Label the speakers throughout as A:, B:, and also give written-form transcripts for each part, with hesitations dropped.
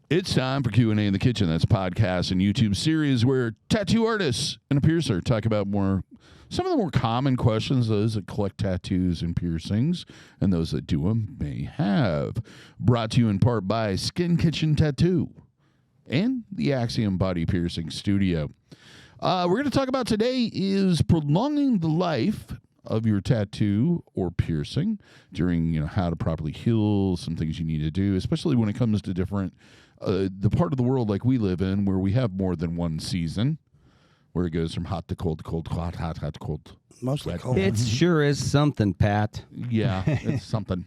A: It's time for Q&A in the Kitchen. That's a podcast and YouTube series where tattoo artists and a piercer talk about some of the more common questions those that collect tattoos and piercings and those that do them may have. Brought to you in part by Skin Kitchen Tattoo and the Axiom Body Piercing Studio. We're going to talk about today is prolonging the life of your tattoo or piercing during, how to properly heal, some things you need to do, especially when it comes to different, the part of the world like we live in where we have more than one season, where it goes from hot to cold, cold, hot, hot, hot to cold.
B: Mostly cold.
C: It sure is something, Pat.
A: Yeah, it's something.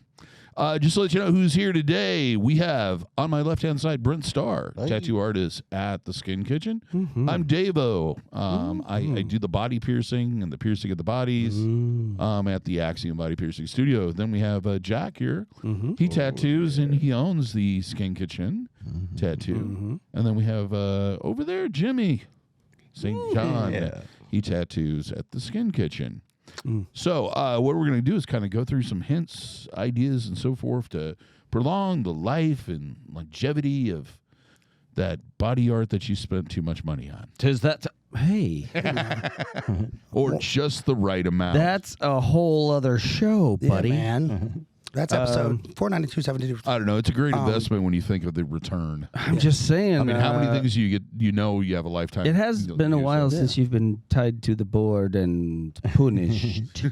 A: Just to let you know who's here today, we have on my left-hand side Brent Starr, tattoo artist at the Skin Kitchen. Mm-hmm. I'm DaVo. I do the body piercing and the piercing of the bodies at the Axiom Body Piercing Studio. Then we have Jack here. Mm-hmm. He tattoos and he owns the Skin Kitchen tattoo. Mm-hmm. And then we have over there Jimmy St. John. Yeah. He tattoos at the Skin Kitchen. So what we're going to do is kind of go through some hints, ideas, and so forth to prolong the life and longevity of that body art that you spent too much money on.
C: Hey.
A: Or just the right amount.
C: That's a whole other show, buddy.
B: Yeah, man. That's episode 492.72.
A: I don't know. It's a great investment when you think of the return.
C: I'm just saying.
A: I mean, how many things you get? You have a lifetime.
C: It has been a while since you've been tied to the board and punished.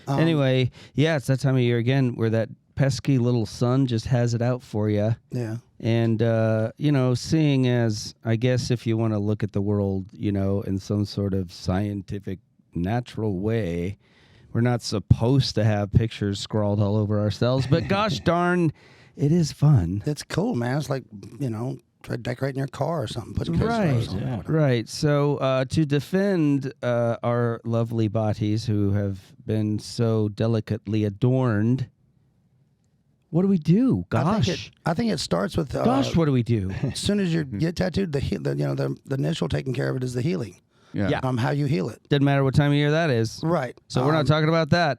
C: Anyway, yeah, it's that time of year again where that pesky little sun just has it out for you.
B: Yeah.
C: And, seeing as, I guess if you want to look at the world, in some sort of scientific, natural way, we're not supposed to have pictures scrawled all over ourselves, but gosh darn, it is fun.
B: It's cool, man. It's like, try decorating your car or something. Put
C: Right. So to defend our lovely bodies who have been so delicately adorned, what do we do? Gosh.
B: I think it starts with...
C: what do we do?
B: As soon as you get tattooed, the initial taking care of it is the healing.
A: Yeah.
B: How you heal it.
C: Doesn't matter what time of year that is.
B: Right.
C: So we're not talking about that.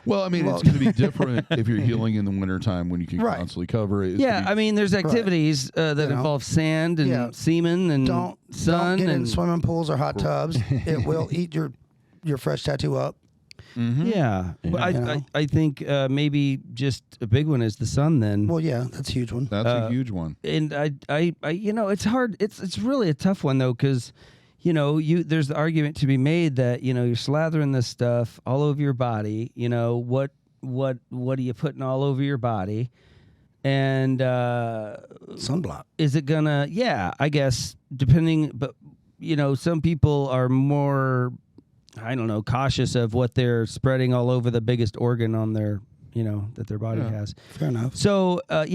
A: Well, I mean, it's going to be different if you're healing in the wintertime when you can constantly cover it.
C: There's activities that involve sand and semen and sun.
B: Don't get in swimming pools or hot tubs. It will eat your fresh tattoo up.
C: Mm-hmm. Yeah. But I think maybe just a big one is the sun then.
B: Well, yeah, that's a huge one.
A: That's a huge one.
C: And I it's hard. It's really a tough one though, because there's the argument to be made that you're slathering this stuff all over your body. What are you putting all over your body? And
B: sunblock.
C: Is it gonna? Yeah, I guess depending. But some people are more, I don't know, cautious of what they're spreading all over the biggest organ on their, that their body has.
B: Fair enough.
C: So, but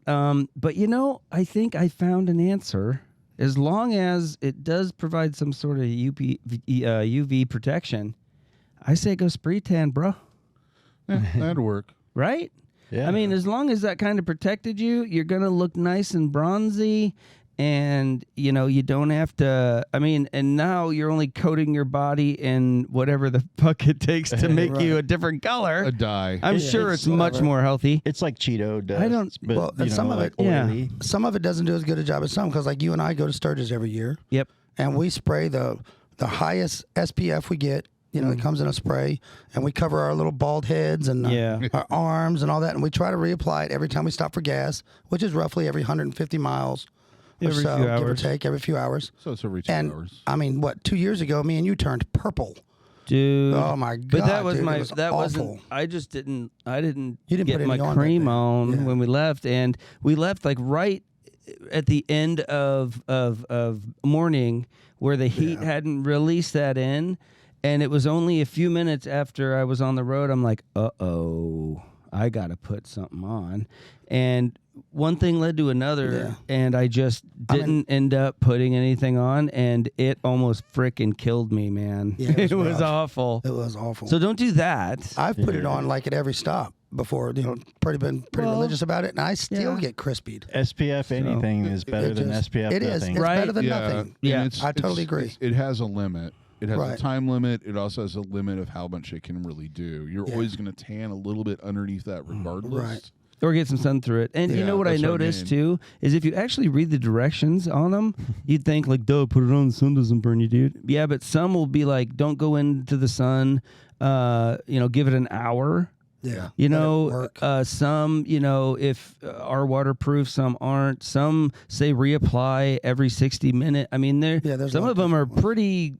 C: I think I found an answer. As long as it does provide some sort of UV protection, I say go spray tan, bro.
A: Yeah, that'd work.
C: Right?
D: Yeah.
C: I mean, as long as that kind of protected you, you're going to look nice and bronzy. And, you don't have to, and now you're only coating your body in whatever the fuck it takes to make you a different color.
A: A dye.
C: I'm sure it's much more healthy.
D: It's like Cheeto does.
C: I don't,
D: but,
B: some of it,
D: oily.
B: Some of it doesn't do as good a job as some, because like you and I go to Sturgis every year.
C: Yep.
B: And we spray the highest SPF we get. It comes in a spray, and we cover our little bald heads and our arms and all that, and we try to reapply it every time we stop for gas, which is roughly every 150 miles.
C: Every few hours.
B: Give or take, every few hours.
A: So it's every 2 hours.
B: 2 years ago, me and you turned purple.
C: Dude.
B: Oh my God.
C: But that was
B: awful.
C: I didn't
B: You didn't
C: get
B: put
C: my
B: any
C: cream
B: on
C: on when we left, and we left like right at the end of morning where the heat hadn't released that in, and it was only a few minutes after I was on the road. I'm like, uh-oh, I got to put something on. And one thing led to another, and I just didn't end up putting anything on, and it almost frickin' killed me, man.
B: Yeah,
C: it was awful.
B: It was awful.
C: So don't do that.
B: I've put it on like at every stop before, been pretty religious about it, and I still get crispied.
D: SPF anything is better than SPF
B: it is.
D: nothing.
B: It's better than nothing.
C: Yeah,
B: I totally agree.
A: It has a limit. It has a time limit. It also has a limit of how much it can really do. You're always going to tan a little bit underneath that regardless.
B: Right.
C: Or get some sun through it. And you know what I noticed too is if you actually read the directions on them, you'd think like, duh, put it on, the sun doesn't burn you, dude. Yeah, but some will be like, don't go into the sun, give it an hour.
B: Yeah.
C: Some, if are waterproof, some aren't. Some say reapply every 60 minutes. I mean, some of them are pretty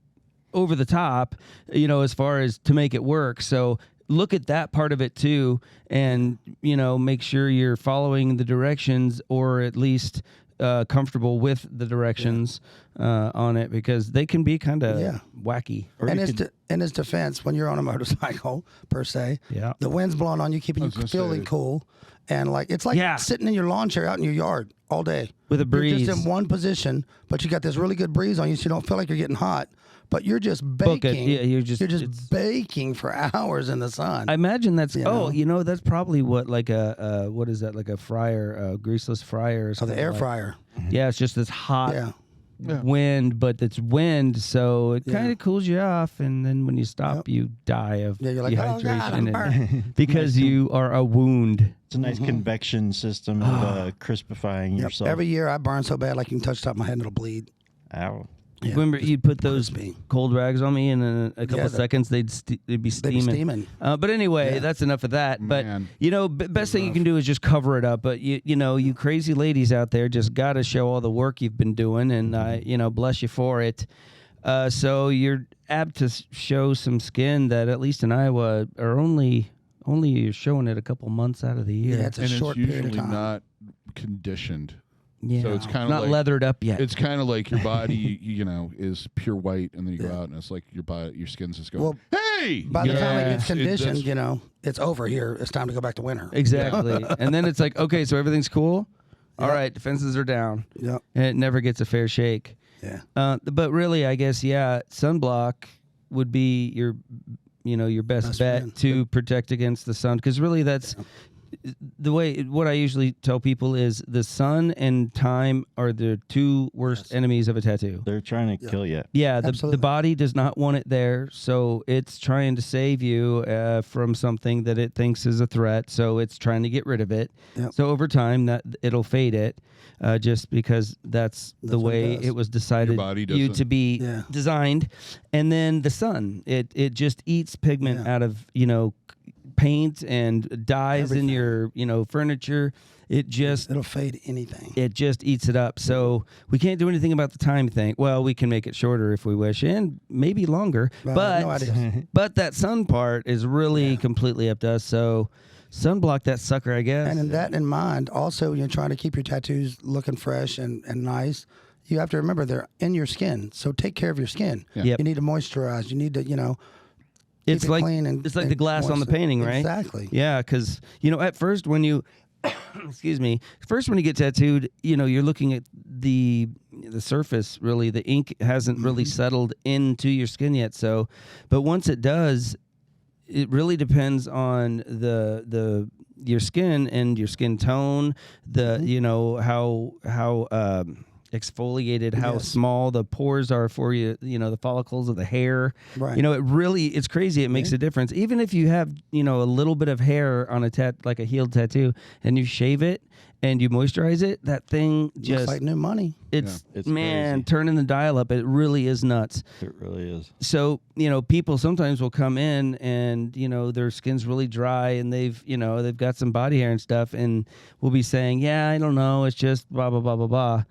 C: over the top, as far as to make it work. So look at that part of it too, and make sure you're following the directions, or at least comfortable with the directions on it, because they can be kind of wacky.
B: And in his defense, when you're on a motorcycle per se, the wind's blowing on you, keeping you feeling cool, and it's like sitting in your lawn chair out in your yard all day
C: with a breeze.
B: You're just in one position, but you got this really good breeze on you, so you don't feel like you're getting hot. But you're just baking.
C: Yeah, you're just
B: baking for hours in the sun.
C: I imagine that's that's probably what like a what is that, like a fryer, a greaseless fryer or something.
B: The air fryer.
C: Yeah, it's just this hot wind, but it's wind, so it kind of cools you off, and then when you stop, you die of dehydration because you are a wound.
D: It's a nice convection system of crispifying yourself.
B: Every year I burn so bad, like you can touch the top of my head and it'll bleed.
D: Ow.
C: Yeah. Remember, you'd put those cold rags on me, and in a couple of seconds, they'd be steaming. But anyway, that's enough of that.
A: Man.
C: But best thing you can do is just cover it up. But you crazy ladies out there just got to show all the work you've been doing, and bless you for it. So you're apt to show some skin that, at least in Iowa, are only you're showing it a couple months out of the year.
B: Yeah, it's short period of time.
A: It's usually not conditioned.
C: Yeah.
A: So it's kind of
C: not
A: like,
C: leathered up yet.
A: It's kind of like your body, is pure white, and then you go out, and it's like your skin's just going, hey!
B: By the time it gets conditioned, it's over here. It's time to go back to winter.
C: Exactly. And then it's like, okay, so everything's cool? All right, defenses are down.
B: Yep.
C: And it never gets a fair shake.
B: Yeah.
C: But really, I guess, sunblock would be your best bet to protect against the sun, because really that's... what I usually tell people is the sun and time are the two worst enemies of a tattoo.
D: They're trying to kill you.
C: Yeah, the body does not want it there, so it's trying to save you from something that it thinks is a threat, so it's trying to get rid of it. Yep. So over time, that it'll fade it, just because that's the way it was decided to be designed. And then the sun, it just eats pigment out of, paint and dyes in your furniture. It'll fade anything. It just eats it up. So we can't do anything about the time thing. Well, we can make it shorter if we wish, and maybe longer. But that sun part is really completely up to us. So sunblock that sucker, I guess.
B: And in that in mind, also you're trying to keep your tattoos looking fresh and nice. You have to remember they're in your skin. So take care of your skin. Yeah. Yep. You need to moisturize. You need to
C: it's like the glass on the painting, right?
B: Exactly.
C: Yeah, because at first when you, excuse me, when you get tattooed, you're looking at the surface. Really, the ink hasn't really settled into your skin yet. So, but once it does, it really depends on your skin and your skin tone. How exfoliated, how small the pores are for you, the follicles of the hair. Right. It's crazy. It makes a difference. Even if you have, a little bit of hair on like a healed tattoo, and you shave it and you moisturize it, that thing just
B: looks like new money.
C: It's
D: crazy.
C: Turning the dial up. It really is nuts.
D: It really is.
C: So, people sometimes will come in and, their skin's really dry and they've got some body hair and stuff, and we'll be saying, yeah, I don't know, it's just blah, blah, blah, blah, blah.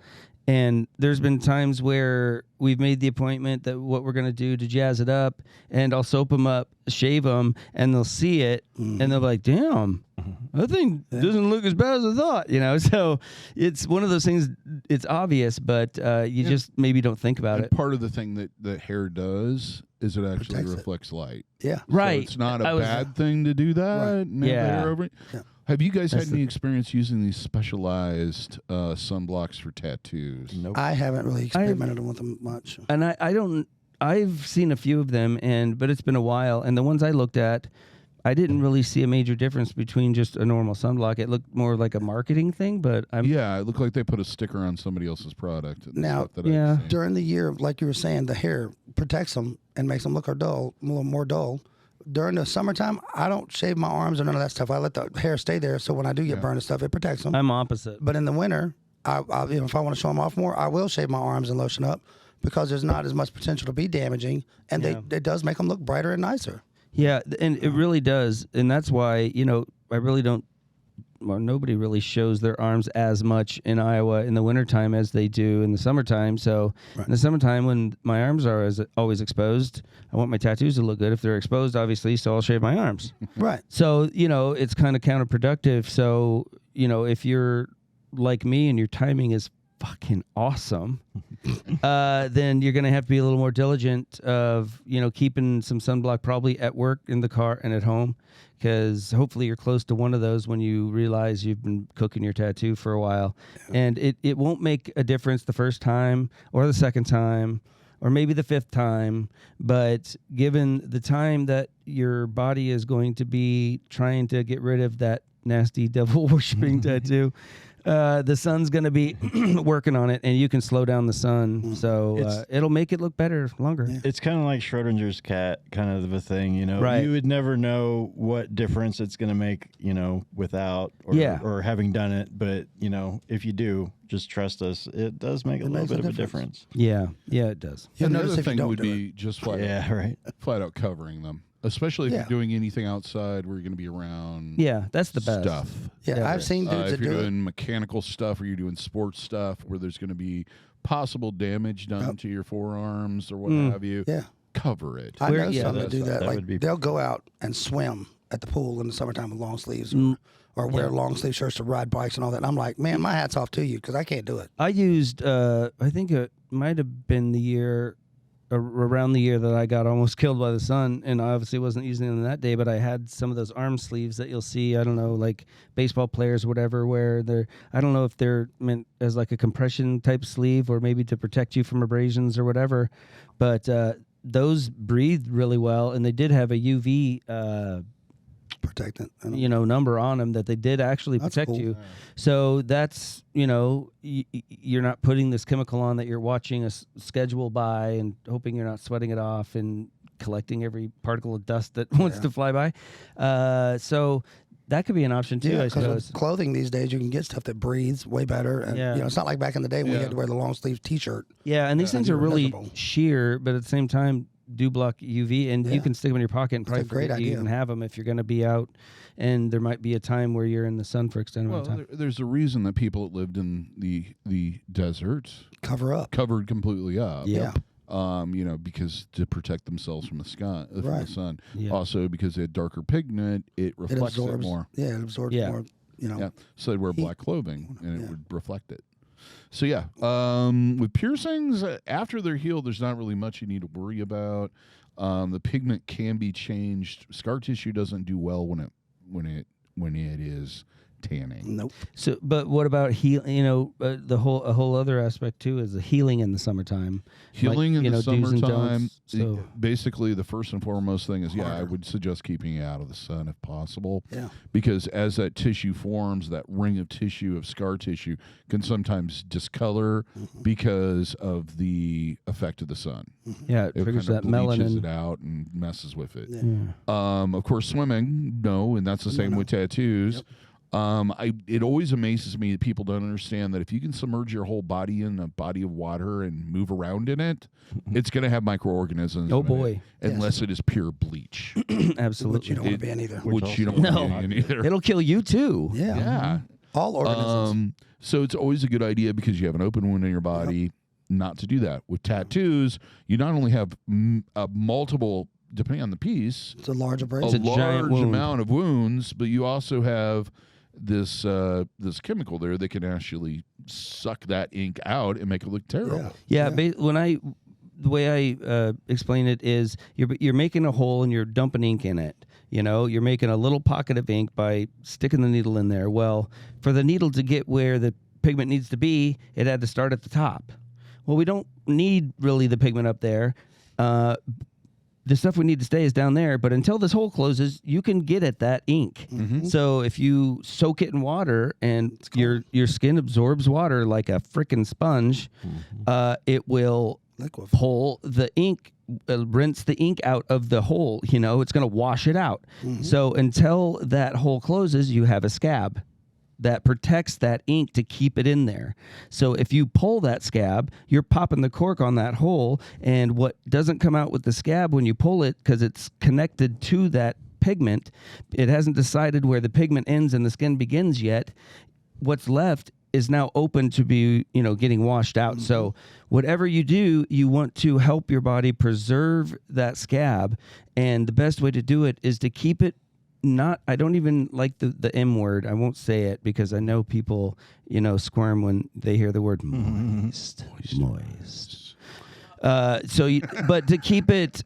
C: And there's been times where we've made the appointment that what we're going to do to jazz it up, and I'll soap them up, shave them, and they'll see it, and they'll be like, damn, that thing doesn't look as bad as I thought, So it's one of those things, it's obvious, but you just maybe don't think about it.
A: Part of the thing that the hair does is it actually reflects light.
B: Yeah.
C: Right.
A: So it's not a bad thing to do that. Right. And have the hair over it. Yeah. Have you guys had any experience using these specialized sunblocks for tattoos?
B: Nope. I haven't really experimented with them much.
C: And I don't. I've seen a few of them, but it's been a while. And the ones I looked at, I didn't really see a major difference between just a normal sunblock. It looked more like a marketing thing, but
A: it looked like they put a sticker on somebody else's product.
B: Now, during the year, like you were saying, the hair protects them and makes them look a little more dull. during the summertime, I don't shave my arms or none of that stuff. I let the hair stay there, so when I do get burned and stuff, it protects them.
C: I'm opposite.
B: But in the winter, I if I want to show them off more, I will shave my arms and lotion up because there's not as much potential to be damaging, and it does make them look brighter and nicer.
C: Yeah, and it really does, and that's why I really don't. Well, nobody really shows their arms as much in Iowa in the wintertime as they do in the summertime. So in the summertime, when my arms are always exposed, I want my tattoos to look good. If they're exposed, obviously, so I'll shave my arms.
B: Right.
C: So, it's kind of counterproductive. So, if you're like me and your timing is fucking awesome, then you're going to have to be a little more diligent of, keeping some sunblock probably at work, in the car, and at home. Because hopefully you're close to one of those when you realize you've been cooking your tattoo for a while. Yeah. And it won't make a difference the first time or the second time or maybe the fifth time. But given the time that your body is going to be trying to get rid of that nasty devil worshipping tattoo, the sun's going to be working on it, and you can slow down the sun. So it'll make it look better longer. Yeah.
D: It's kind of like Schrodinger's cat kind of a thing,
C: Right.
D: You would never know what difference it's going to make, without or having done it. But, if you do, just trust us. It does make a little bit of a difference.
C: Yeah, it does.
A: Another thing would be just flat out covering them. Especially if you're doing anything outside where you're going to be around.
C: Yeah, that's the best
A: stuff.
B: Yeah, I've seen dudes
A: if you're doing mechanical stuff or you're doing sports stuff where there's going to be possible damage done to your forearms or what have you.
B: Yeah,
A: cover it.
B: I know some that do that. Like they'll go out and swim at the pool in the summertime with long sleeves or wear long sleeve shirts to ride bikes and all that. And I'm like, man, my hat's off to you because I can't do it.
C: I used, I think it might have been around the year that I got almost killed by the sun, and I obviously wasn't using them that day, but I had some of those arm sleeves that you'll see, I don't know, like baseball players or whatever, where I don't know if they're meant as like a compression type sleeve or maybe to protect you from abrasions or whatever, but those breathed really well, and they did have a UV
B: protectant,
C: number on them that they did actually protect you. So that's, you're not putting this chemical on that you're watching a schedule by and hoping you're not sweating it off and collecting every particle of dust that wants to fly by. So that could be an option too, I suppose.
B: With clothing these days, you can get stuff that breathes way better. And, it's not like back in the day when you had to wear the long sleeve T-shirt.
C: Yeah, and these things are really sheer, but at the same time, do block UV, and you can stick them in your pocket and probably forget you even have them if you're going to be out, and there might be a time where you're in the sun for extended amount of time.
A: There's a reason that people that lived in the desert covered completely up.
B: Yep.
A: Because to protect themselves from the sky, from the sun. Yeah. Also, because they had darker pigment, it reflects it more.
B: Yeah, it absorbs more.
A: So they'd wear black clothing, and it would reflect it. So with piercings, after they're healed, there's not really much you need to worry about. The pigment can be changed. Scar tissue doesn't do well when it is tanning.
B: Nope.
C: So, but what about a whole other aspect too is the healing in the summertime.
A: Healing in the summertime. Basically, the first and foremost thing is I would suggest keeping it out of the sun if possible.
B: Yeah.
A: Because as that tissue forms, that ring of tissue of scar tissue can sometimes discolor because of the effect of the sun.
C: Yeah, it triggers that melanin.
A: Bleaches it out and messes with it. Yeah. Of course, swimming, no, and that's the same with tattoos. Yep. It always amazes me that people don't understand that if you can submerge your whole body in a body of water and move around in it, it's going to have microorganisms.
C: Oh boy!
A: Unless it is pure bleach.
C: Absolutely,
B: which you don't want to be in either.
A: Which you don't want to be in either.
C: It'll kill you too.
B: Yeah. All organisms.
A: So it's always a good idea because you have an open wound in your body not to do that. With tattoos, you not only have multiple, depending on the piece,
B: it's a large abrasion.
C: It's a giant
A: amount of wounds, but you also have this chemical there that can actually suck that ink out and make it look terrible.
C: Yeah. The way I explain it is you're making a hole and you're dumping ink in it. You're making a little pocket of ink by sticking the needle in there. Well, for the needle to get where the pigment needs to be, it had to start at the top. Well, we don't need really the pigment up there. The stuff we need to stay is down there, but until this hole closes, you can get at that ink. Mm-hmm. So if you soak it in water and your skin absorbs water like a freaking sponge, it will
B: liquid.
C: pull the ink, rinse the ink out of the hole. You know, it's going to wash it out. So until that hole closes, you have a scab that protects that ink to keep it in there. So if you pull that scab, you're popping the cork on that hole, and what doesn't come out with the scab when you pull it, because it's connected to that pigment, it hasn't decided where the pigment ends and the skin begins yet. What's left is now open to be, you know, getting washed out. So whatever you do, you want to help your body preserve that scab, and the best way to do it is to keep it not, I don't even like the M word. I won't say it because I know people, you know, squirm when they hear the word moist. But to keep it,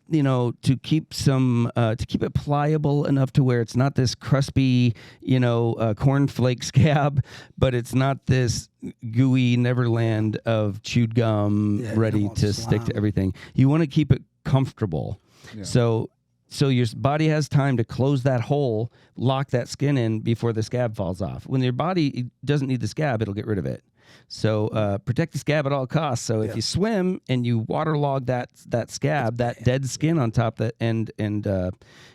C: you know, to keep it pliable enough to where it's not this crispy, you know, cornflake scab, but it's not this gooey Neverland of chewed gum ready to stick to everything. You want to keep it comfortable. Yeah. So your body has time to close that hole, lock that skin in before the scab falls off. When your body doesn't need the scab, it'll get rid of it. So protect the scab at all costs. So if you swim and you waterlog that scab, that dead skin on top that and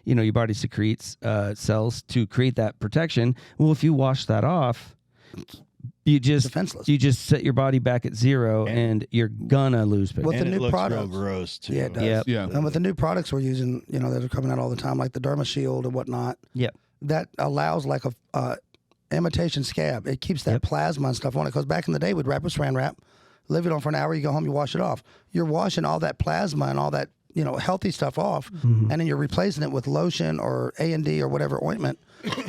C: you know, your body secretes cells to create that protection. Well, if you wash that off, you just set your body back at zero, and you're gonna lose pigment.
B: With the new
D: looks
B: products,
D: real gross too.
B: Yeah, it does.
A: Yeah.
B: And with the new products we're using, you know, that are coming out all the time, like the Derma Shield and whatnot.
C: Yep.
B: That allows like a imitation scab. It keeps that plasma and stuff on it. Because back in the day, we'd wrap with Saran wrap, leave it on for an hour. You go home, you wash it off. You're washing all that plasma and all that, you know, healthy stuff off, and then you're replacing it with lotion or A&D or whatever ointment,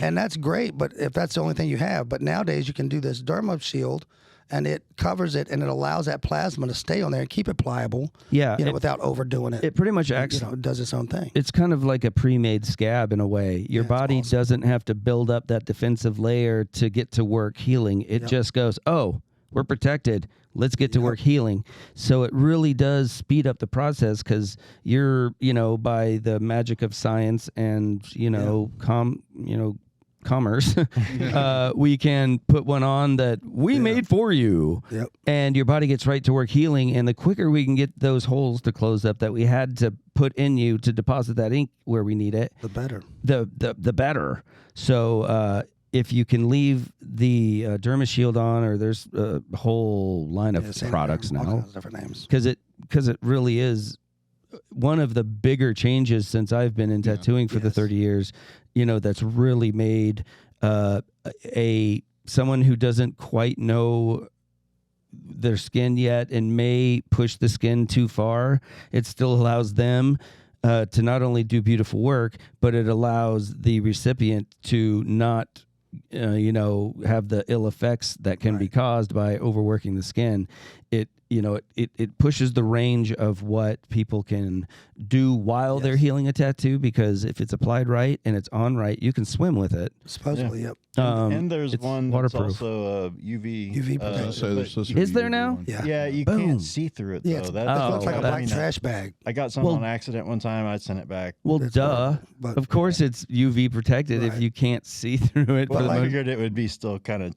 B: and that's great. But if that's the only thing you have, but nowadays you can do this Derma Shield, and it covers it, and it allows that plasma to stay on there and keep it pliable.
C: Yeah,
B: you know, without overdoing it.
C: It pretty much acts.
B: You know, it does its own thing.
C: It's kind of like a pre-made scab in a way. Your body doesn't have to build up that defensive layer to get to work healing. It just goes, oh, we're protected. Let's get to work healing. So it really does speed up the process because you're, you know, by the magic of science and, you know, commerce, we can put one on that we made for you. Yep. And your body gets right to work healing. And the quicker we can get those holes to close up that we had to put in you to deposit that ink where we need it,
B: the better.
C: The better. So, if you can leave the Derma Shield on, or there's a whole line of products now, all kinds of different names, because it really is one of the bigger changes since I've been in tattooing for the 30 years. You know, that's really made someone who doesn't quite know their skin yet and may push the skin too far. It still allows them to not only do beautiful work, but it allows the recipient to not have the ill effects that can be caused by overworking the skin. It pushes the range of what people can do while they're healing a tattoo, because if it's applied right and it's on right, you can swim with it.
B: Supposedly, yep.
D: And there's one that's
C: waterproof.
D: also UV
B: protection.
C: Is there now?
B: Yeah.
D: You can't see through it, though.
B: Yeah, it looks like a black trash bag.
D: I got some on accident one time. I sent it back.
C: Well, of course it's UV protected if you can't see through it.
D: Well, I figured it would be still kind of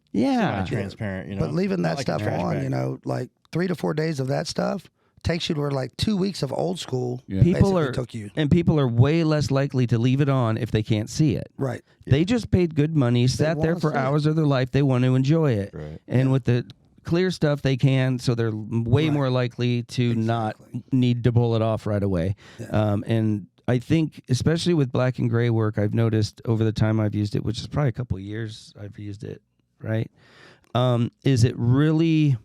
D: transparent, you know.
B: But leaving that stuff on, you know, like 3 to 4 days of that stuff takes you to where like 2 weeks of old school
C: people are way less likely to leave it on if they can't see it.
B: Right.
C: They just paid good money, sat there for hours of their life. They want to enjoy it.
D: Right.
C: And with the clear stuff they can, so they're way more likely to not need to pull it off right away. Yeah. And I think, especially with black and gray work, I've noticed over the time I've used it, which is probably a couple of years I've used it, right? Is it really...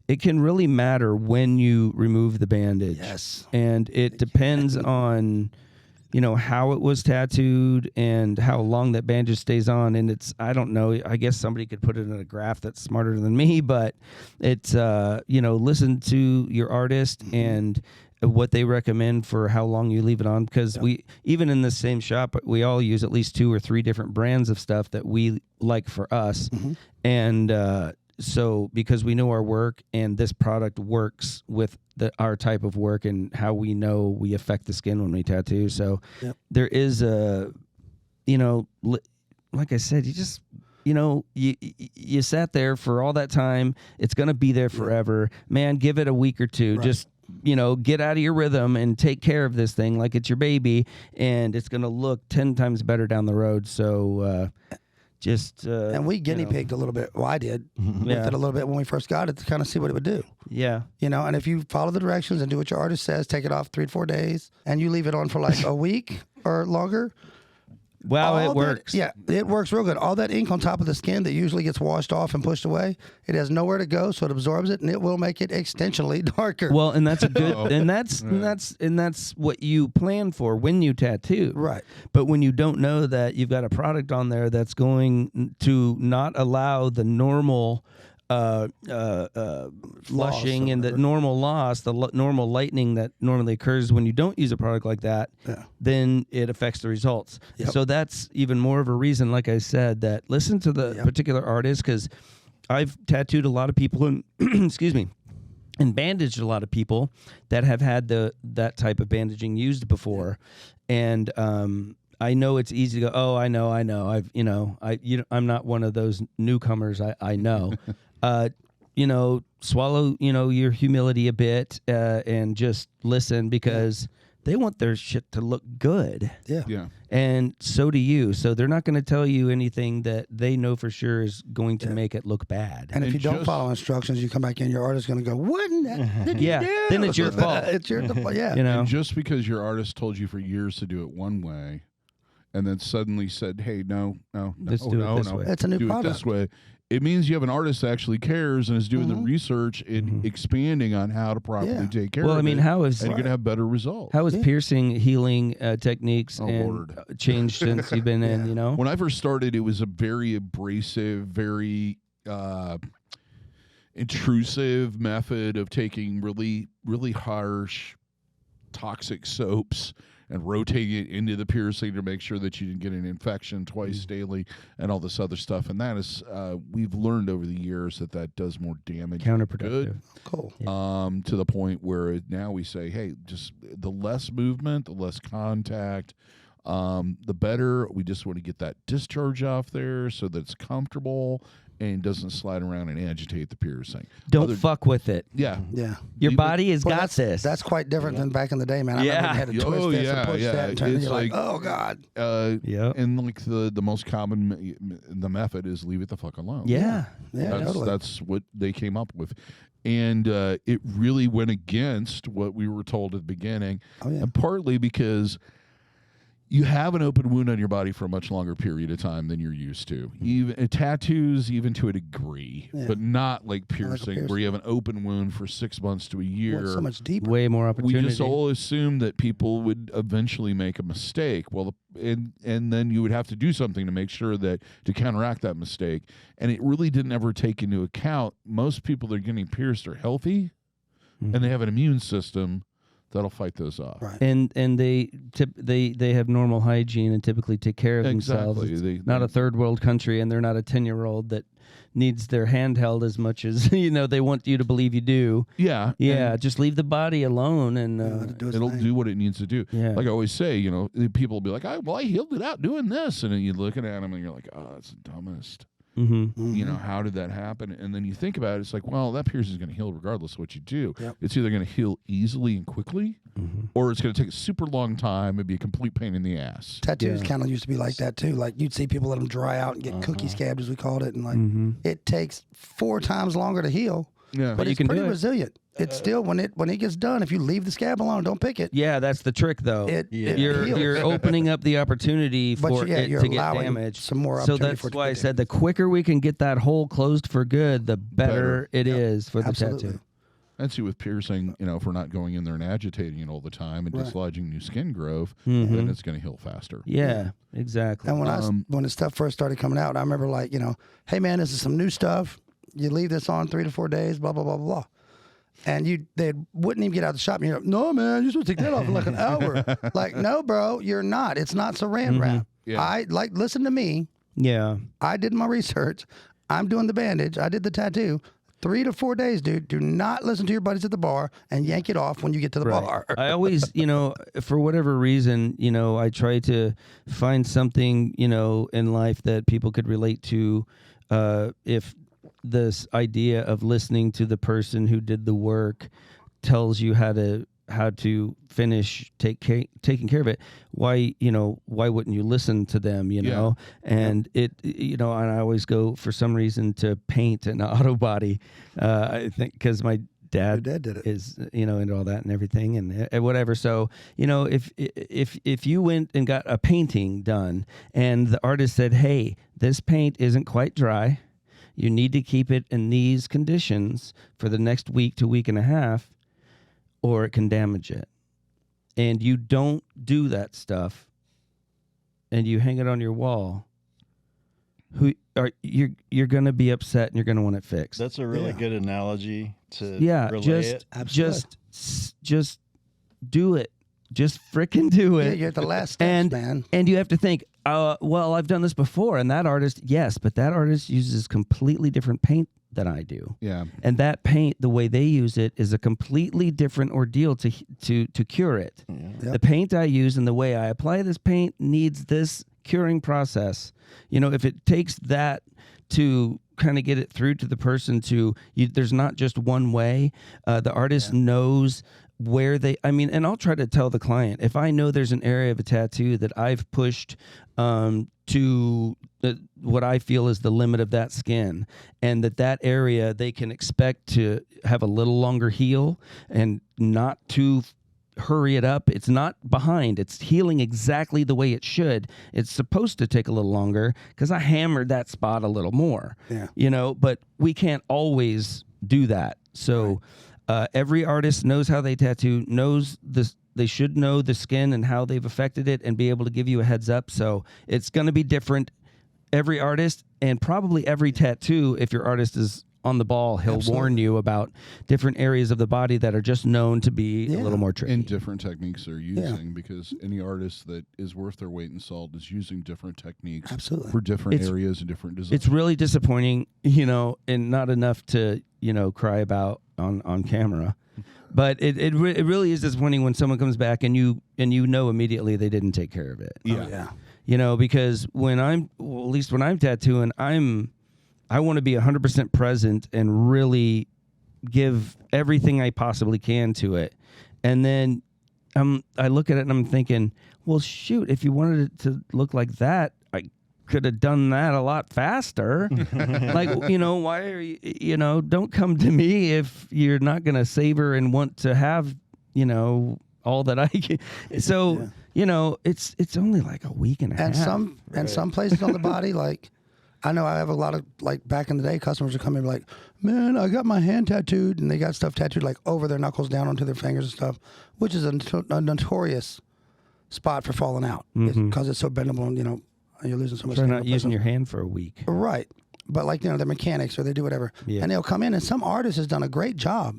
C: It can really matter when you remove the bandage.
B: Yes.
C: And it depends on, you know, how it was tattooed and how long that bandage stays on. And it's, I don't know, I guess somebody could put it in a graph that's smarter than me, but it's, listen to your artist and what they recommend for how long you leave it on. Because we, even in the same shop, we all use at least 2 or 3 different brands of stuff that we like for us. Mm-hmm. And, so because we know our work and this product works with our type of work and how we know we affect the skin when we tattoo. So there is a, like I said, you know, you sat there for all that time. It's going to be there forever. Man, give it a week or two.
B: Right.
C: Just, you know, get out of your rhythm and take care of this thing like it's your baby, and it's going to look 10 times better down the road. So
B: and we guinea pigged a little bit. Well, I did with it a little bit when we first got it to kind of see what it would do.
C: Yeah.
B: You know, and if you follow the directions and do what your artist says, take it off 3 to 4 days, and you leave it on for like a week or longer.
C: Wow, it works.
B: It works real good. All that ink on top of the skin that usually gets washed off and pushed away, it has nowhere to go, so it absorbs it, and it will make it extensionally darker.
C: Well, and that's a good, and that's what you plan for when you tattoo.
B: Right.
C: But when you don't know that you've got a product on there that's going to not allow the normal flushing and the normal loss, the normal lightening that normally occurs when you don't use a product like that, then it affects the results. Yep. So that's even more of a reason, like I said, that listen to the particular artist, because I've tattooed a lot of people and excuse me, and bandaged a lot of people that have had that type of bandaging used before, and I know it's easy to go, oh, I know. I'm not one of those newcomers. I know. Swallow, your humility a bit, and just listen, because they want their shit to look good.
B: Yeah.
A: Yeah.
C: And so do you. So they're not going to tell you anything that they know for sure is going to make it look bad.
B: And if you don't follow instructions, you come back in, your artist's going to go, what in the heck did you do?
C: Then it's your fault.
B: It's your fault, yeah.
A: And just because your artist told you for years to do it one way, and then suddenly said, hey, no.
C: Let's do it this way.
B: It's a new
A: product. Do it this way. It means you have an artist that actually cares and is doing the research and expanding on how to properly take care of it. Well, I mean, and you're going to have better results.
C: How has piercing healing techniques changed since you've been in,
A: When I first started, it was a very abrasive, very intrusive method of taking really, really harsh, toxic soaps and rotating it into the piercing to make sure that you didn't get an infection twice daily and all this other stuff. And that is, we've learned over the years that does more damage.
C: Counterproductive.
B: Cool.
A: To the point where now we say, hey, just the less movement, the less contact, the better. We just want to get that discharge off there so that it's comfortable and doesn't slide around and agitate the piercing.
C: Don't fuck with it.
A: Yeah.
B: Yeah.
C: Your body has got this.
B: That's quite different than back in the day, man. I remember you had to twist this and push that and turn it. You're like, oh, God.
A: And like the most common the method is leave it the fuck alone.
C: Yeah.
A: That's what they came up with. And it really went against what we were told at the beginning.
B: Oh, yeah.
A: And partly because you have an open wound on your body for a much longer period of time than you're used to. Even tattoos, even to a degree, but not like piercing, where you have an open wound for 6 months to a year.
B: Well, so much deeper.
C: Way more opportunity.
A: We just all assumed that people would eventually make a mistake. Well, and then you would have to do something to make sure that to counteract that mistake. And it really didn't ever take into account most people that are getting pierced are healthy, and they have an immune system that'll fight those off.
B: Right.
C: And they have normal hygiene and typically take care of themselves. It's not a third world country, and they're not a 10-year-old that needs their hand held as much as they want you to believe you do.
A: Yeah.
C: Just leave the body alone, and
A: it'll do what it needs to do.
C: Yeah.
A: Like I always say, people will be like, I healed it out doing this, and then you're looking at them and you're like, oh, that's the dumbest. How did that happen? And then you think about it, it's like, well, that piercing is going to heal regardless of what you do.
B: Yep.
A: It's either going to heal easily and quickly, or it's going to take a super long time and be a complete pain in the ass.
B: Tattoos kind of used to be like that too. Like you'd see people let them dry out and get cookie scabbed, as we called it, and like it takes 4 times longer to heal.
A: Yeah,
B: but it's pretty resilient. It's still when it gets done. If you leave the scab alone, don't pick it.
C: Yeah, that's the trick, though. You're opening up the opportunity for it to get damaged.
B: Some more.
C: So that's why I said the quicker we can get that hole closed for good, the better it is for the tattoo.
A: And see, with piercing, if we're not going in there and agitating it all the time and dislodging new skin growth, then it's going to heal faster.
C: Yeah, exactly.
B: And when the stuff first started coming out, I remember like, hey man, this is some new stuff. You leave this on 3 to 4 days, blah blah blah blah. And they wouldn't even get out of the shop. And you're like, no, man, you're supposed to take that off in like an hour. Like, no, bro, you're not. It's not saran wrap.
A: Yeah.
B: Listen to me.
C: Yeah.
B: I did my research. I'm doing the bandage. I did the tattoo. 3 to 4 days, dude. Do not listen to your buddies at the bar and yank it off when you get to the bar.
C: I always, for whatever reason, I try to find something, in life that people could relate to. If this idea of listening to the person who did the work tells you how to finish taking care of it, why wouldn't you listen to them, and and I always go for some reason to paint an auto body, I think because my dad
B: did it.
C: Is into all that and everything and whatever. So if you went and got a painting done and the artist said, hey, this paint isn't quite dry, you need to keep it in these conditions for the next week to week and a half, or it can damage it, and you don't do that stuff and you hang it on your wall, you're going to be upset and you're going to want it fixed.
D: That's a really good analogy to
C: relay
D: it.
C: Just do it. Just frickin' do it.
B: Yeah, you're at the last steps, man.
C: And you have to think, well, I've done this before, and that artist, yes, but that artist uses completely different paint than I do.
A: Yeah.
C: And that paint, the way they use it, is a completely different ordeal to cure it. Yeah. Yep. The paint I use and the way I apply this paint needs this curing process. If it takes that to kind of get it through to the person there's not just one way. The artist knows where and I'll try to tell the client, if I know there's an area of a tattoo that I've pushed to what I feel is the limit of that skin, and that area they can expect to have a little longer heal and not to hurry it up. It's not behind. It's healing exactly the way it should. It's supposed to take a little longer because I hammered that spot a little more. Yeah. But we can't always do that. So every artist knows how they tattoo, knows this. They should know the skin and how they've affected it and be able to give you a heads up. So it's going to be different. Every artist and probably every tattoo, if your artist is on the ball, he'll warn you about different areas of the body that are just known to be a little more tricky.
A: And different techniques they're using, because any artist that is worth their weight in salt is using different techniques for different areas and different designs.
C: It's really disappointing, and not enough to, cry about on camera. But it really is disappointing when someone comes back and you know immediately they didn't take care of it.
A: Yeah.
C: Because at least when I'm tattooing, I want to be 100% present and really give everything I possibly can to it. And then I look at it and I'm thinking, well, shoot, if you wanted it to look like that, I could have done that a lot faster. Why are you, don't come to me if you're not going to savor and want to have, all that I can. So, it's only like a week and a half.
B: Some places on the body, like, I know I have a lot of, like, back in the day, customers would come in and be like, man, I got my hand tattooed, and they got stuff tattooed, like, over their knuckles, down onto their fingers and stuff, which is a notorious spot for falling out, because it's so bendable and, you're losing so much.
C: Try not using your hand for a week.
B: Right. But, like, they're mechanics or they do whatever. Yeah. And they'll come in, and some artist has done a great job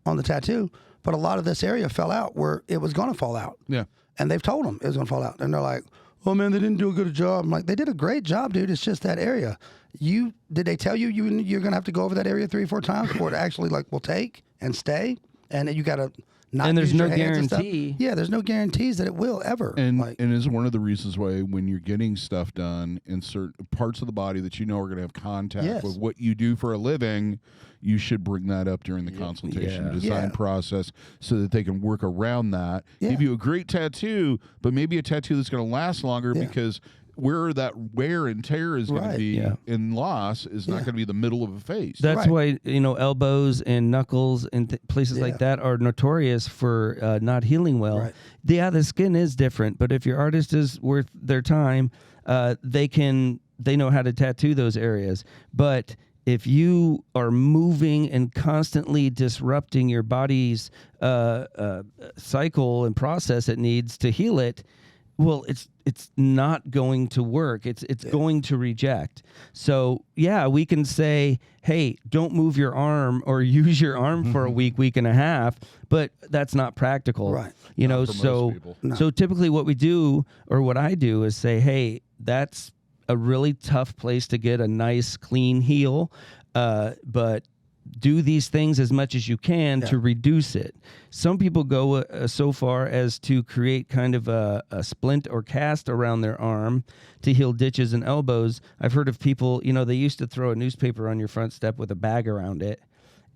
B: on the tattoo, but a lot of this area fell out where it was going to fall out.
A: Yeah.
B: And they've told them it was going to fall out. And they're like, oh, man, they didn't do a good job. I'm like, they did a great job, dude. It's just that area. Did they tell you you're going to have to go over that area 3 or 4 times before it actually, like, will take and stay? And you got to not
C: and there's
B: use
C: no
B: your hands
C: guarantee.
B: And stuff. Yeah, there's no guarantees that it will ever.
A: And is one of the reasons why when you're getting stuff done in certain parts of the body that you know are going to have contact with what you do for a living, you should bring that up during the consultation design process so that they can work around that. Give you a great tattoo, but maybe a tattoo that's going to last longer because where that wear and tear is going to be in loss is not going to be the middle of a face.
C: That's why, elbows and knuckles and places like that are notorious for not healing well. Right. Yeah, the skin is different, but if your artist is worth their time, they know how to tattoo those areas. But if you are moving and constantly disrupting your body's cycle and process it needs to heal it, well, it's not going to work. It's going to reject. So, we can say, hey, don't move your arm or use your arm for a week and a half, but that's not practical.
B: Right.
C: So typically what we do or what I do is say, hey, that's a really tough place to get a nice clean heal, but do these things as much as you can to reduce it. Some people go so far as to create kind of a splint or cast around their arm to heal ditches and elbows. I've heard of people, they used to throw a newspaper on your front step with a bag around it.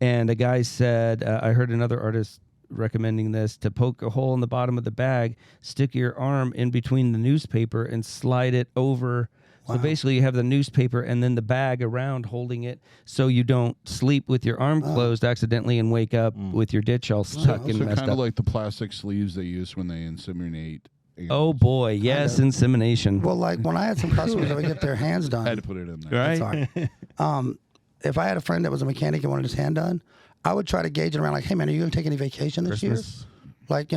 C: And a guy said, I heard another artist recommending this, to poke a hole in the bottom of the bag, stick your arm in between the newspaper and slide it over. So basically you have the newspaper and then the bag around holding it so you don't sleep with your arm closed accidentally and wake up with your ditch all stuck and messed
A: kind
C: up.
A: of like the plastic sleeves they use when they inseminate.
C: Oh boy, yes, insemination.
B: Well, like when I had some customers that would get their hands done.
A: I had to put it in there.
C: Right?
B: That's all right. If I had a friend that was a mechanic and wanted his hand done, I would try to gauge it around like, hey man, are you going to take any vacation this year? Like,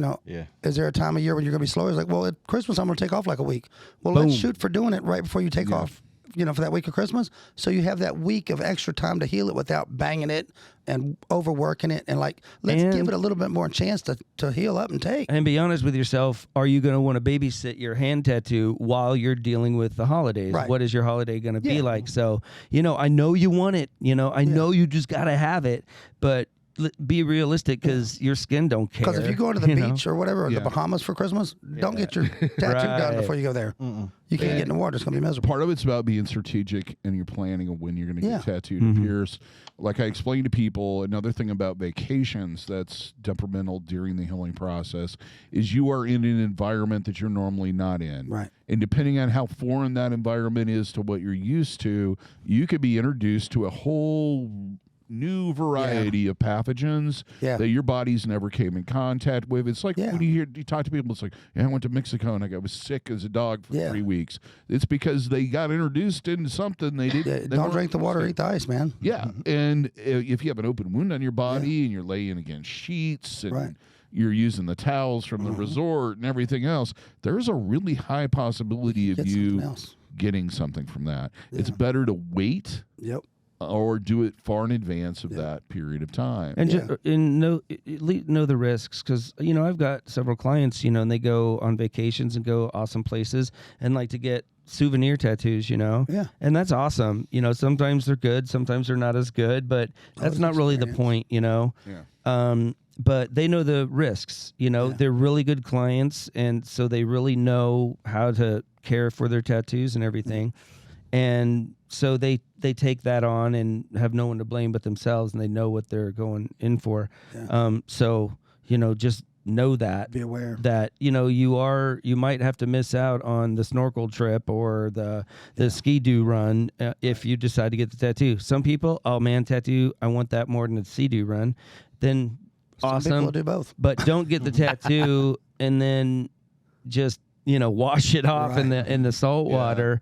B: is there a time of year when you're going to be slower? It's like, well, at Christmas, I'm going to take off like a week. Well, let's shoot for doing it right before you take off, for that week of Christmas. So you have that week of extra time to heal it without banging it and overworking it. And like, let's give it a little bit more chance to heal up and take.
C: And be honest with yourself. Are you going to want to babysit your hand tattoo while you're dealing with the holidays?
B: Right.
C: What is your holiday going to be like? So, I know you want it. I know you just got to have it, but be realistic because your skin don't care.
B: Because if you go to the beach or whatever, or the Bahamas for Christmas, don't get your tattoo done before you go there. You can't get in the water. It's going to be miserable.
A: Part of it's about being strategic and you're planning of when you're going to get tattooed and pierced. Like I explained to people, another thing about vacations that's detrimental during the healing process is you are in an environment that you're normally not in.
B: Right.
A: And depending on how foreign that environment is to what you're used to, you could be introduced to a whole new variety of pathogens that your body's never came in contact with. It's like when you talk to people, it's like, I went to Mexico and I was sick as a dog for 3 weeks. It's because they got introduced into something they didn't.
B: Don't drink the water, eat the ice, man.
A: Yeah, and if you have an open wound on your body and you're laying against sheets and you're using the towels from the resort and everything else, there's a really high possibility of you getting something from that. It's better to wait. Or do it far in advance of that period of time.
C: And just know the risks, because I've got several clients, and they go on vacations and go awesome places and like to get souvenir tattoos, and that's awesome. Sometimes they're good, sometimes they're not as good, but that's not really the point, but they know the risks, they're really good clients, and so they really know how to care for their tattoos and everything. And so they take that on and have no one to blame but themselves, and they know what they're going in for. So just know that.
B: Be aware
C: that you might have to miss out on the snorkel trip or the ski-doo run if you decide to get the tattoo. Some people, tattoo, I want that more than the ski-doo run. Then awesome.
B: Some people will do both.
C: But don't get the tattoo and then just wash it off in the salt water,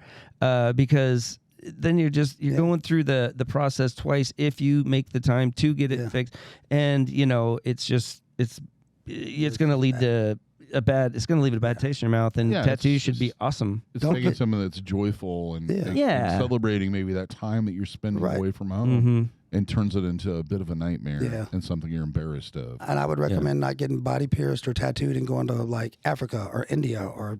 C: because then you're going through the process twice if you make the time to get it fixed, and it's going to lead to it's going to leave a bad taste in your mouth, and tattoos should be awesome.
A: It's taking something that's joyful and celebrating maybe that time that you're spending away from home. And turns it into a bit of a nightmare and something you're embarrassed of.
B: And I would recommend not getting body pierced or tattooed and going to like Africa or India or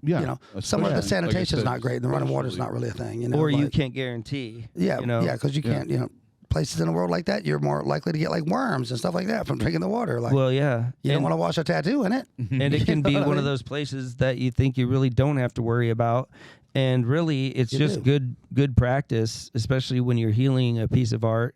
B: somewhere the sanitation is not great and the running water is not really a thing.
C: Or you can't guarantee.
B: Because you can't. Places in the world like that, you're more likely to get like worms and stuff like that from drinking the water. Like, you don't want to wash a tattoo in it.
C: And it can be one of those places that you think you really don't have to worry about. And really, it's just good practice, especially when you're healing a piece of art.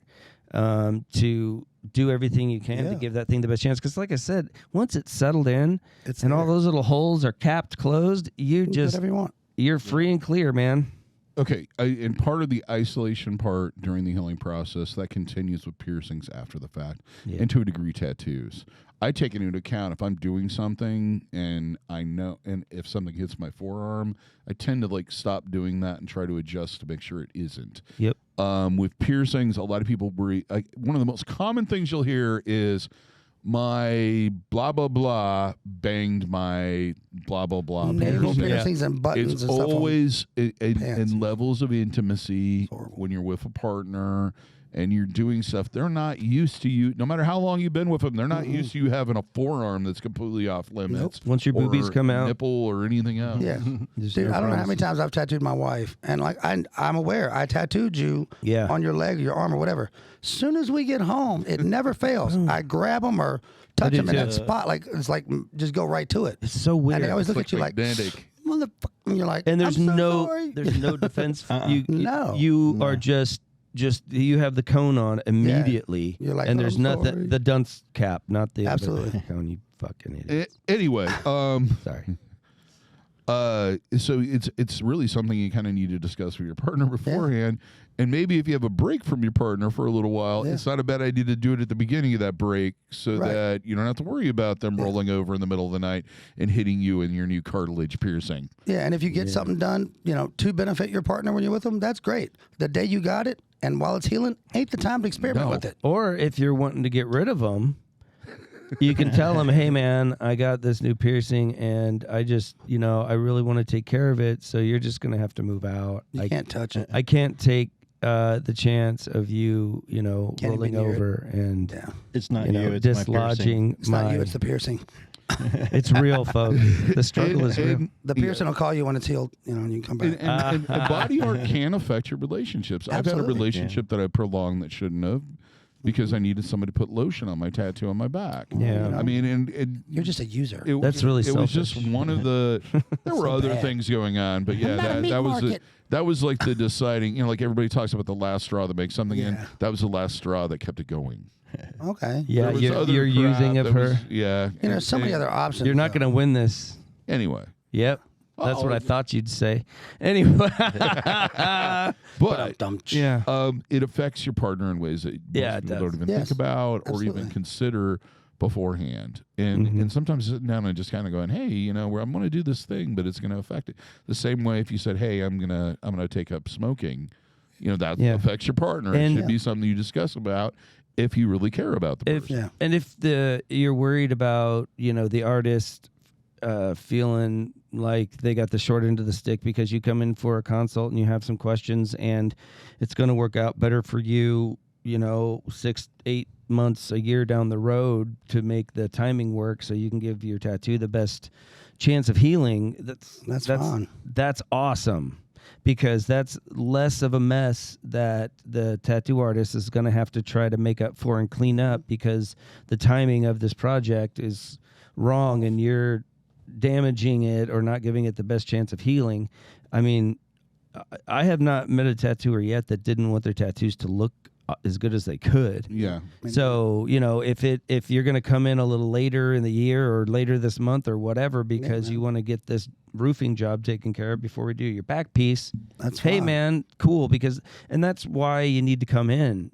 C: To do everything you can to give that thing the best chance. Because like I said, once it's settled in and all those little holes are capped closed, you're free and clear, man.
A: Okay, and part of the isolation part during the healing process, that continues with piercings after the fact, and to a degree tattoos. I take it into account if I'm doing something and I know, and if something hits my forearm, I tend to stop doing that and try to adjust to make sure it isn't.
C: Yep.
A: With piercings, a lot of people worry. One of the most common things you'll hear is my blah blah blah banged my blah blah blah.
B: Piercings and buttons.
A: It's
B: and stuff
A: always in levels of intimacy when you're with a partner. and you're doing stuff, they're not used to you. No matter how long you've been with them, they're not used to you having a forearm that's completely off limits.
C: Once your boobies come out,
A: nipple or anything else.
B: Yeah, dude, I don't know how many times I've tattooed my wife, and like I'm aware I tattooed you on your leg, or your arm, or whatever. Soon as we get home, it never fails. I grab them or touch them in that spot, like it's like just go right to it.
C: It's so weird.
B: And they always look at you like, motherfucker. And you're like,
C: and there's
B: I'm so
C: no
B: sorry.
C: there's no defense.
B: No.
C: You are just you have the cone on immediately.
B: You're like,
C: and there's
B: I'm
C: nothing.
B: sorry.
C: The dunce cap, not the
B: Absolutely.
C: other cone. You fucking idiot.
A: Anyway,
C: Sorry.
A: So it's really something you kind of need to discuss with your partner beforehand. And maybe if you have a break from your partner for a little while, it's not a bad idea to do it at the beginning of that break so that you don't have to worry about them rolling over in the middle of the night and hitting you in your new cartilage piercing.
B: Yeah, and if you get something done, to benefit your partner when you're with them, that's great. The day you got it, and while it's healing, ain't the time to experiment with it.
C: Or if you're wanting to get rid of them, you can tell them, hey, man, I got this new piercing, and I just, I really want to take care of it, so you're just going to have to move out.
B: You can't touch it.
C: I can't take the chance of you, rolling over and
D: it's not you, it's
C: dislodging.
B: It's not you, it's the piercing.
C: It's real, folks. The struggle is real.
B: The piercing will call you when it's healed, and you can come back.
A: And body art can affect your relationships.
B: Absolutely.
A: I've had a relationship that I prolonged that shouldn't have, because I needed somebody to put lotion on my tattoo on my back.
C: Yeah.
A: I mean, and
B: you're just a user.
C: That's really
A: It was
C: selfish.
A: just one of the. There were other things going on, but that was like the deciding. Like everybody talks about the last straw that makes something in. That was the last straw that kept it going.
B: Okay.
C: Yeah, you're using of her.
B: There's so many other options.
C: You're not going to win this.
A: Anyway.
C: Yep. That's what I thought you'd say. Anyway.
A: But
C: yeah.
A: It affects your partner in ways that most people don't even think about or even consider beforehand. And sometimes sitting down and just kind of going, hey, I'm going to do this thing, but it's going to affect it. The same way if you said, hey, I'm gonna take up smoking, that affects your partner. It should be something you discuss about if you really care about the person.
C: And if you're worried about, the artist feeling like they got the short end of the stick because you come in for a consult and you have some questions and it's going to work out better for you, 6-8 months, a year down the road to make the timing work so you can give your tattoo the best chance of healing. That's fun. That's awesome, because that's less of a mess that the tattoo artist is going to have to try to make up for and clean up because the timing of this project is wrong and you're damaging it or not giving it the best chance of healing. I mean, I have not met a tattooer yet that didn't want their tattoos to look as good as they could.
A: Yeah.
C: So, if you're going to come in a little later in the year or later this month or whatever because you want to get this roofing job taken care of before we do your back piece, hey, man, cool, and that's why you need to come in.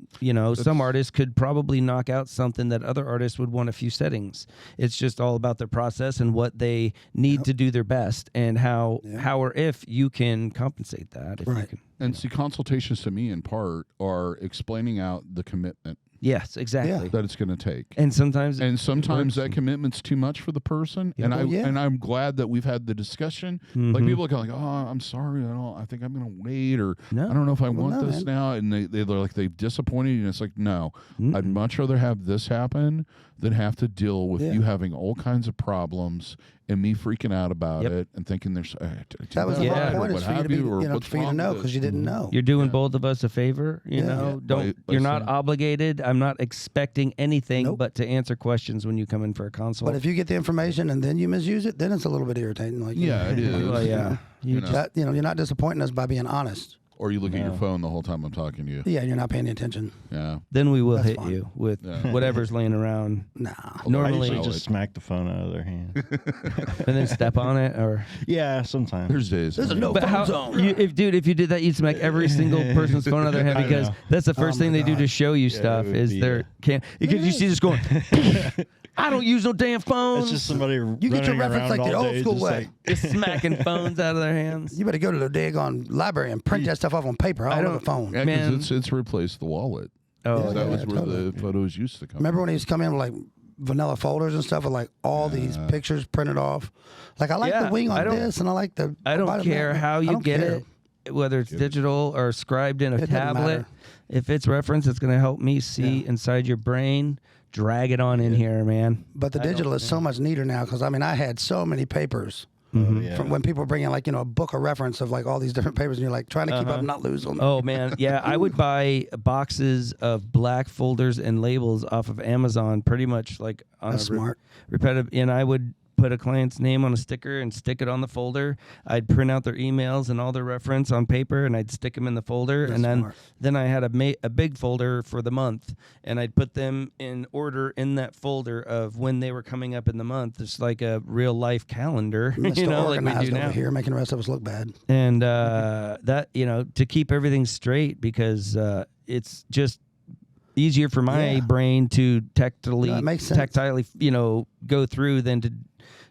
C: Some artists could probably knock out something that other artists would want a few settings. It's just all about their process and what they need to do their best and how or if you can compensate that. If you can.
A: And see, consultations to me in part are explaining out the commitment.
C: Yes, exactly.
A: That it's going to take.
C: And sometimes
A: that commitment's too much for the person. And I'm glad that we've had the discussion. Like people are going like, oh, I'm sorry, I think I'm going to wait, or I don't know if I want this now. And they're like, they've disappointed you. And it's like, no, I'd much rather have this happen than have to deal with you having all kinds of problems and me freaking out about it and thinking there's
B: that was the whole point, is for you to be, for you to know, because you didn't know.
C: You're doing both of us a favor, you're not obligated. I'm not expecting anything but to answer questions when you come in for a consult.
B: But if you get the information and then you misuse it, then it's a little bit irritating. Like,
A: it is.
C: Well,
B: you're not disappointing us by being honest.
A: Or you look at your phone the whole time I'm talking to you.
B: Yeah, you're not paying attention.
A: Yeah.
C: Then we will hit you with whatever's laying around.
B: Nah.
C: Normally,
D: I just smack the phone out of their hand.
C: And then step on it, or
D: sometimes.
A: There's days.
B: There's a no phone zone.
C: If you did that, you'd smack every single person's phone out of their hand, because that's the first thing they do to show you stuff is their can. Because you see this going. I don't use no damn phones.
D: It's just somebody
B: you get your reference like the old school way.
C: Just smacking phones out of their hands.
B: You better go to the daggone library and print that stuff off on paper. I don't have a phone.
A: Yeah, because it's replaced the wallet.
C: Oh,
A: that was where the photos used to come.
B: Remember when he used to come in with like vanilla folders and stuff with like all these pictures printed off? Like, I like the wing on this, and I like the.
C: I don't care how you get it. whether it's digital or scribed in a tablet,
B: matter.
C: if it's referenced, it's going to help me see inside your brain. Drag it on in here, man.
B: But the digital is so much neater now because, I mean, I had so many papers from when people bring in, like, a book of reference of, like, all these different papers, and you're, like, trying to keep up and not lose them.
C: Oh, man. Yeah, I would buy boxes of black folders and labels off of Amazon pretty much, like, on
B: That's smart.
C: repetitive. And I would put a client's name on a sticker and stick it on the folder. I'd print out their emails and all their reference on paper, and I'd stick them in the folder.
B: That's
C: and
B: smart.
C: then I had a big folder for the month, and I'd put them in order in that folder of when they were coming up in the month. It's like a real life calendar, like we do
B: organized
C: now.
B: over here, making the rest of us look bad.
C: And that, to keep everything straight, because it's just easier for my brain to tactilely, go through than to.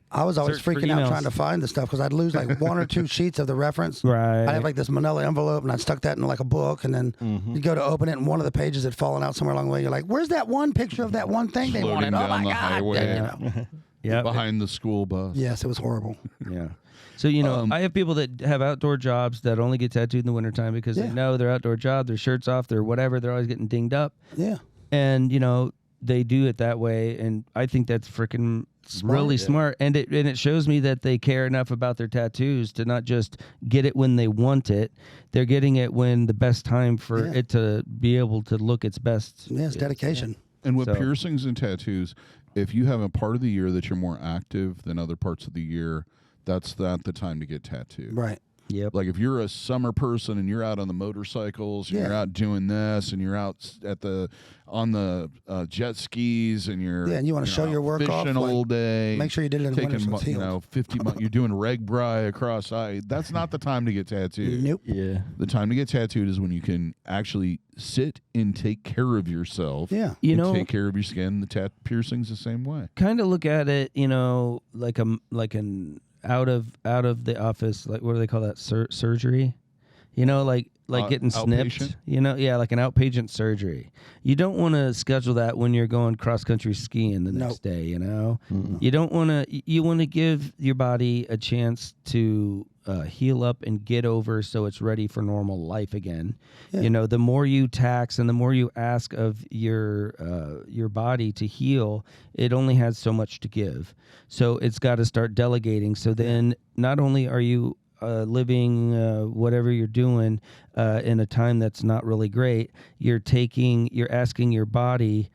B: I was always freaking out trying to find the stuff because I'd lose like one or two sheets of the reference.
C: Right.
B: I'd have like this manila envelope and I'd stuck that in like a book, and then you go to open it and one of the pages had fallen out somewhere along the way. You're like, where's that one picture of that one thing they
A: Floating
B: wanted? Oh
A: down
B: my
A: the
B: God.
A: highway.
C: Yeah.
A: Behind the school bus.
B: Yes, it was horrible.
C: Yeah. So, I have people that have outdoor jobs that only get tattooed in the wintertime because they know their outdoor job, their shirt's off, their whatever, they're always getting dinged up.
B: Yeah.
C: And, they do it that way. And I think that's freaking really smart. And it shows me that they care enough about their tattoos to not just get it when they want it. They're getting it when the best time for it to be able to look its best.
B: Yeah, it's dedication.
A: And with piercings and tattoos, if you have a part of the year that you're more active than other parts of the year, that's not the time to get tattooed.
B: Right.
C: Yep.
A: Like if you're a summer person and you're out on the motorcycles, and you're out doing this, and you're out on the jet skis, and you're
B: and you want to show your work off
A: fishing all day.
B: Make sure you did it in the winter. So it's
A: 50 months. You're doing reg bri across eye. That's not the time to get tattooed.
B: Nope.
D: Yeah.
A: The time to get tattooed is when you can actually sit and take care of yourself.
B: Yeah.
A: Take care of your skin. The piercing's the same way.
C: Kind of look at it, like an out of the office, like what do they call that, surgery, like getting snipped,
A: outpatient?
C: Like an outpatient surgery. You don't want to schedule that when you're going cross country skiing the next day. You don't want to. You want to give your body a chance to heal up and get over, so it's ready for normal life again. The more you tax and the more you ask of your body to heal, it only has so much to give. So it's got to start delegating. So then not only are you living whatever you're doing in a time that's not really great, you're asking your body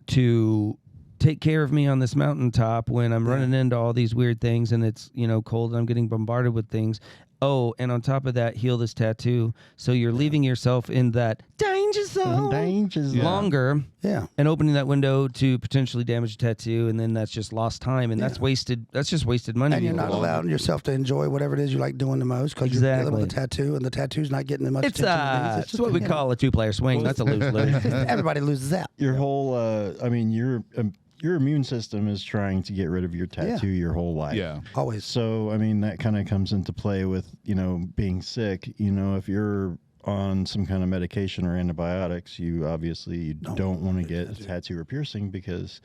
C: to take care of me on this mountaintop when I'm running into all these weird things and it's cold and I'm getting bombarded with things. Oh, and on top of that, heal this tattoo. So you're leaving yourself in that danger zone longer, and opening that window to potentially damage a tattoo, and then that's just lost time, and that's wasted. That's just wasted money.
B: And you're not allowing yourself to enjoy whatever it is you like doing the most because you're dealing with a tattoo, and the tattoo's not getting as much attention.
C: It's what we call a two-player swing. That's a lose-lose.
B: Everybody loses out.
D: Your whole, your immune system is trying to get rid of your tattoo your whole life.
A: Yeah.
B: Always.
D: So, that kind of comes into play with, being sick. If you're on some kind of medication or antibiotics, you obviously don't want to get a tattoo or piercing because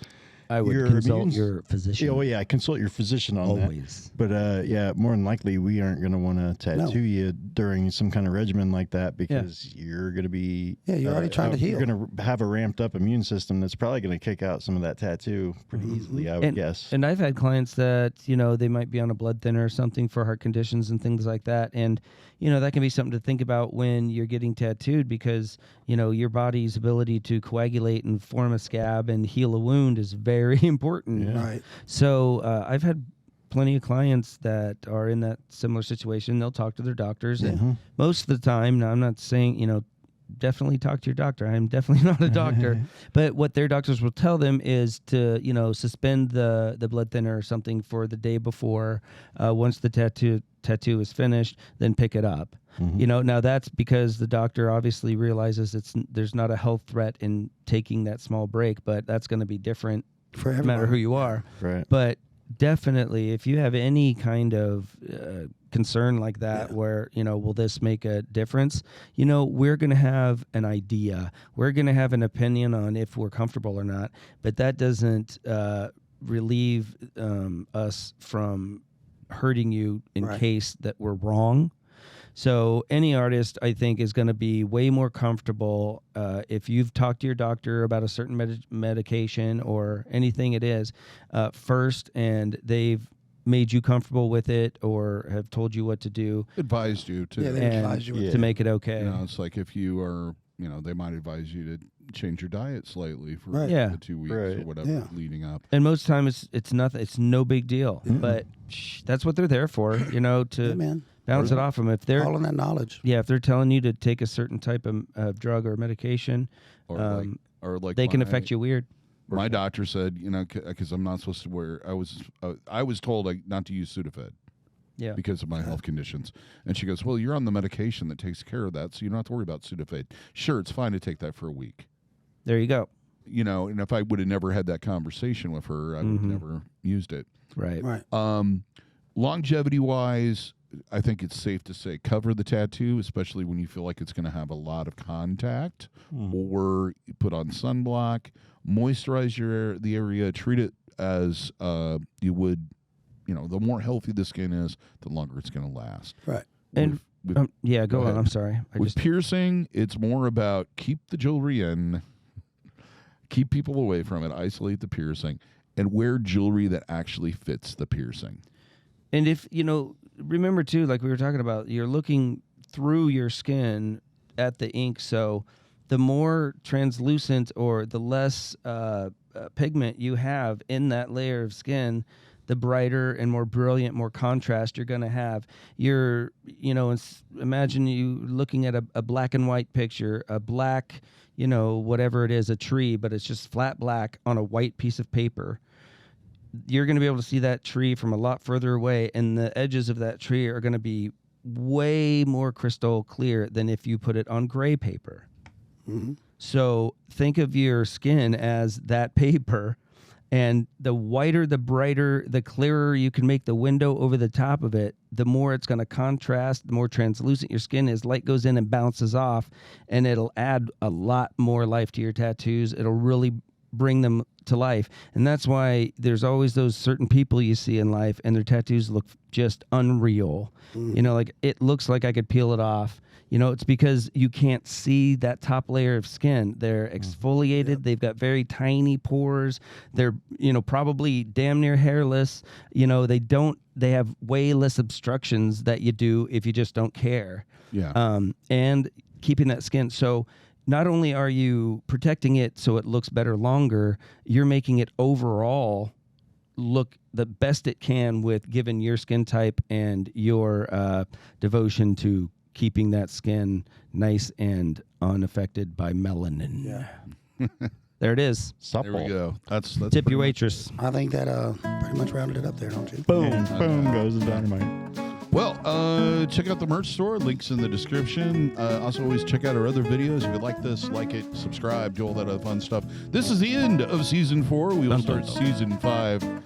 C: I would consult your physician.
D: Oh, yeah, consult your physician on
C: always.
D: That. But, more than likely, we aren't going to want to tattoo you during some kind of regimen like that because you're going to be...
B: Yeah, you're already trying to heal.
D: You're going to have a ramped up immune system that's probably going to kick out some of that tattoo pretty easily, I would guess.
C: And I've had clients that, they might be on a blood thinner or something for heart conditions and things like that. And, that can be something to think about when you're getting tattooed because, your body's ability to coagulate and form a scab and heal a wound is very important.
B: Yeah. Right.
C: So I've had plenty of clients that are in that similar situation. They'll talk to their doctors. And most of the time, now I'm not saying, definitely talk to your doctor. I'm definitely not a doctor. But what their doctors will tell them is to, suspend the blood thinner or something for the day before. Once the tattoo is finished, then pick it up. Now that's because the doctor obviously realizes there's not a health threat in taking that small break, but that's going to be different
B: for everyone.
C: No matter who you are.
D: Right.
C: But definitely, if you have any kind of concern like that where, will this make a difference? We're going to have an idea. We're going to have an opinion on if we're comfortable or not, but that doesn't relieve us from hurting you in case that we're wrong. So any artist, I think, is going to be way more comfortable if you've talked to your doctor about a certain medication or anything it is first, and they've made you comfortable with it or have told you what to do.
A: Advised you to.
B: Yeah, they advise you
C: to make it okay.
A: You know, it's like if you are, you know, they might advise you to change your diet slightly for
B: Right.
A: the 2 weeks or whatever leading up.
C: And most times it's nothing. It's no big deal. But that's what they're there for, you know, to bounce it off them. If they're
B: all in that knowledge.
C: Yeah, if they're telling you to take a certain type of drug or medication,
A: Or like
C: they can affect you weird.
A: My doctor said, you know, because I'm not supposed to wear. I was told not to use Sudafed.
C: Yeah.
A: Because of my health conditions. And she goes, well, you're on the medication that takes care of that, so you don't have to worry about Sudafed. Sure, it's fine to take that for a week.
C: There you go.
A: You know, and if I would have never had that conversation with her, I would have never used it.
C: Right.
A: Longevity-wise, I think it's safe to say cover the tattoo, especially when you feel like it's going to have a lot of contact, or you put on sunblock, moisturize the area, treat it as you would, you know, the more healthy the skin is, the longer it's going to last.
B: Right.
C: And go on. I'm sorry.
A: With piercing, it's more about keep the jewelry in, keep people away from it, isolate the piercing, and wear jewelry that actually fits the piercing.
C: And if, you know, remember too, like we were talking about, you're looking through your skin at the ink. So the more translucent or the less pigment you have in that layer of skin, the brighter and more brilliant, more contrast you're going to have. You're, you know, imagine you looking at a black and white picture, a black, you know, whatever it is, a tree, but it's just flat black on a white piece of paper. You're going to be able to see that tree from a lot further away, and the edges of that tree are going to be way more crystal clear than if you put it on gray paper. So think of your skin as that paper, and the whiter, the brighter, the clearer you can make the window over the top of it, the more it's going to contrast, the more translucent your skin is. Light goes in and bounces off, and it'll add a lot more life to your tattoos. It'll really bring them to life. And that's why there's always those certain people you see in life and their tattoos look just unreal. You know, like it looks like I could peel it off. You know, it's because you can't see that top layer of skin. They're exfoliated. They've got very tiny pores. They're, you know, probably damn near hairless. You know, they have way less obstructions that you do if you just don't care.
A: Yeah.
C: And keeping that skin. So not only are you protecting it so it looks better longer, you're making it overall look the best it can with given your skin type and your devotion to keeping that skin nice and unaffected by melanin.
B: Yeah.
C: There it is.
A: There we go. That's
C: Tip your waitress.
B: I think that pretty much rounded it up there, don't you?
D: Boom, boom goes the dynamite.
A: Well, check out the merch store. Links in the description. Also, always check out our other videos. If you like this, like it, subscribe, do all that other fun stuff. This is the end of Season 4. We will start Season 5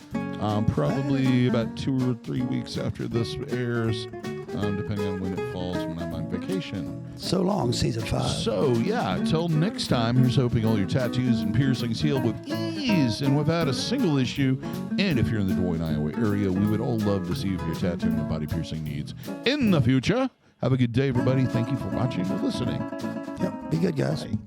A: probably about 2 or 3 weeks after this airs, depending on when it falls, when I'm on vacation.
B: So long, Season 5.
A: So, yeah, till next time, here's hoping all your tattoos and piercings heal with ease and without a single issue. And if you're in the Des Moines, Iowa area, we would all love to see if your tattoo and body piercing needs in the future. Have a good day, everybody. Thank you for watching or listening.
B: Yep. Be good, guys.
A: Bye.